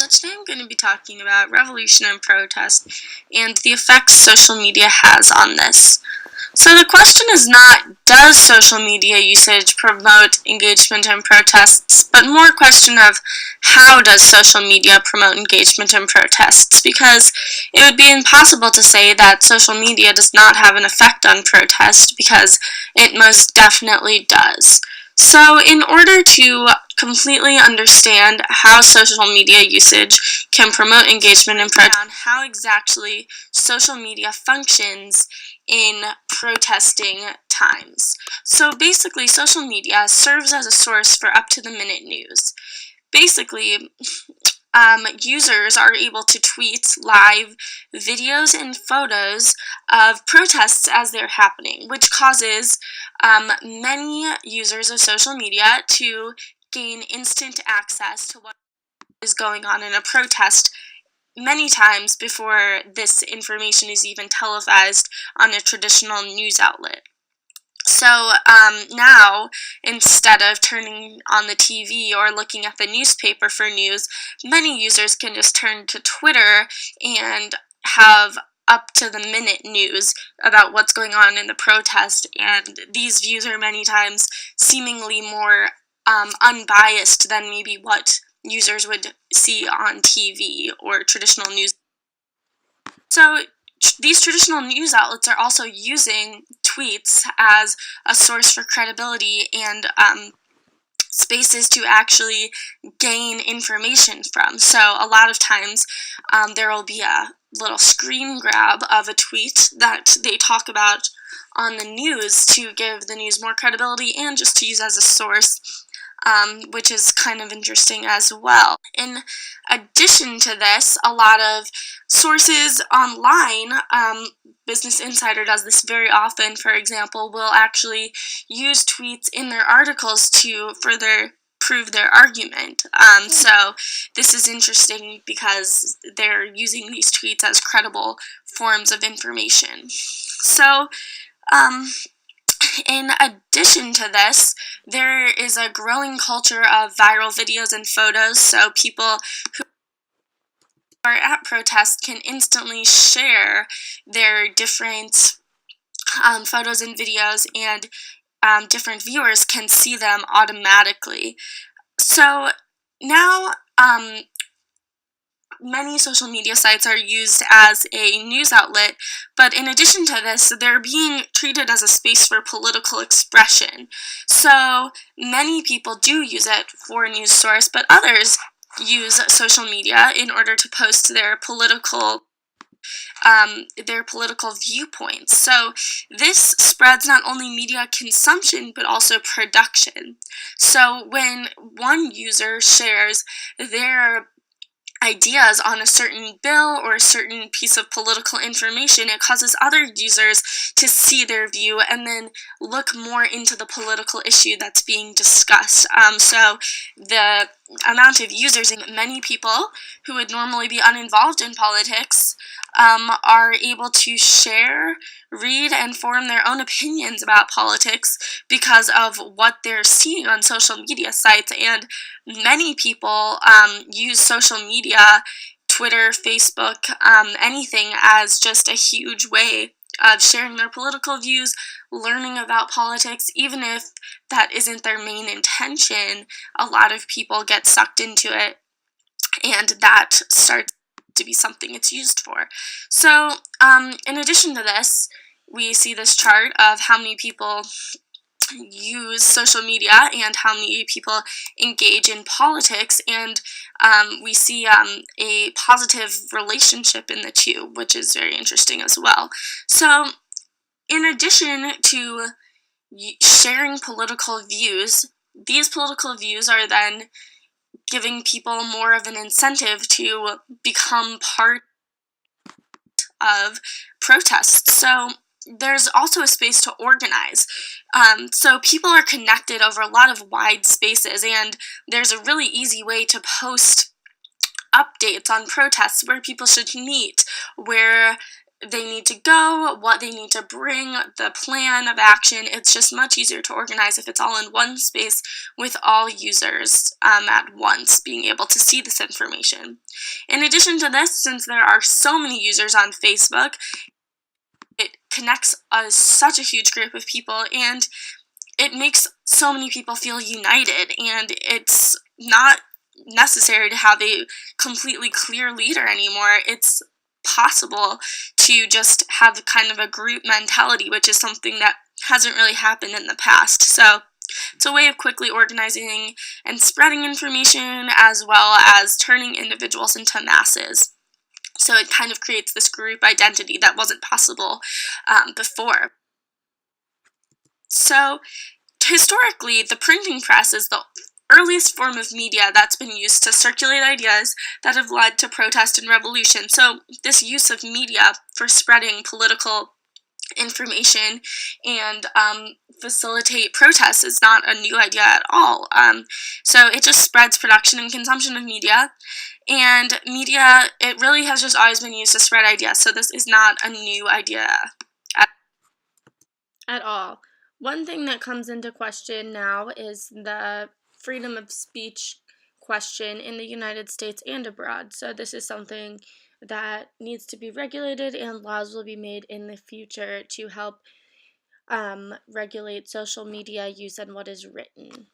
So today I'm going to be talking about revolution and protest and the effects social media has on this. So the question is not, does social media usage promote engagement and protests, but more a question of how does social media promote engagement and protests, because it would be impossible to say that social media does not have an effect on protest, because it most definitely does. So in order to completely understand how social media usage can promote engagement and protest, how exactly social media functions in protesting times. So basically, social media serves as a source for up-to-the-minute news. Basically, users are able to tweet live videos and photos of protests as they're happening, which causes many users of social media to gain instant access to what is going on in a protest many times before this information is even televised on a traditional news outlet. So now, instead of turning on the TV or looking at the newspaper for news, many users can just turn to Twitter and have up-to-the-minute news about what's going on in the protest, and these views are many times seemingly more unbiased than maybe what users would see on TV or traditional news. So these traditional news outlets are also using tweets as a source for credibility and spaces to actually gain information from. So a lot of times there will be a little screen grab of a tweet that they talk about on the news to give the news more credibility and just to use as a source, which is kind of interesting as well. In addition to this, a lot of sources online, Business Insider does this very often, for example, will actually use tweets in their articles to further prove their argument. So this is interesting because they're using these tweets as credible forms of information. So, in addition to this, there is a growing culture of viral videos and photos, so people who are at protests can instantly share their different photos and videos, and different viewers can see them automatically. So now many social media sites are used as a news outlet, but in addition to this, they're being treated as a space for political expression. So many people do use it for a news source, but others use social media in order to post their political viewpoints. So this spreads not only media consumption, but also production. So when one user shares their ideas on a certain bill or a certain piece of political information, it causes other users to see their view and then look more into the political issue that's being discussed. So the amount of users, many people who would normally be uninvolved in politics are able to share, read, and form their own opinions about politics because of what they're seeing on social media sites. And many people use social media, Twitter, Facebook, anything, as just a huge way of sharing their political views, learning about politics. Even if that isn't their main intention, a lot of people get sucked into it, and that starts to be something it's used for. So in addition to this, we see this chart of how many people use social media and how many people engage in politics, and we see a positive relationship in the two, which is very interesting as well. So in addition to sharing political views, these political views are then giving people more of an incentive to become part of protests. So there's also a space to organize. So people are connected over a lot of wide spaces, and there's a really easy way to post updates on protests, where people should meet, where they need to go, what they need to bring, the plan of action. It's just much easier to organize if it's all in one space with all users at once being able to see this information. In addition to this, since there are so many users on Facebook, it connects such a huge group of people, and it makes so many people feel united, and it's not necessary to have a completely clear leader anymore. It's possible to just have kind of a group mentality, which is something that hasn't really happened in the past. So it's a way of quickly organizing and spreading information, as well as turning individuals into masses. So it kind of creates this group identity that wasn't possible before. So historically, the printing press is the earliest form of media that's been used to circulate ideas that have led to protest and revolution. So this use of media for spreading political information and facilitate protests is not a new idea at all. So it just spreads production and consumption of media. And media, it really has just always been used to spread ideas. So this is not a new idea at all. One thing that comes into question now is the freedom of speech question in the United States and abroad. So this is something that needs to be regulated, and laws will be made in the future to help regulate social media use and what is written.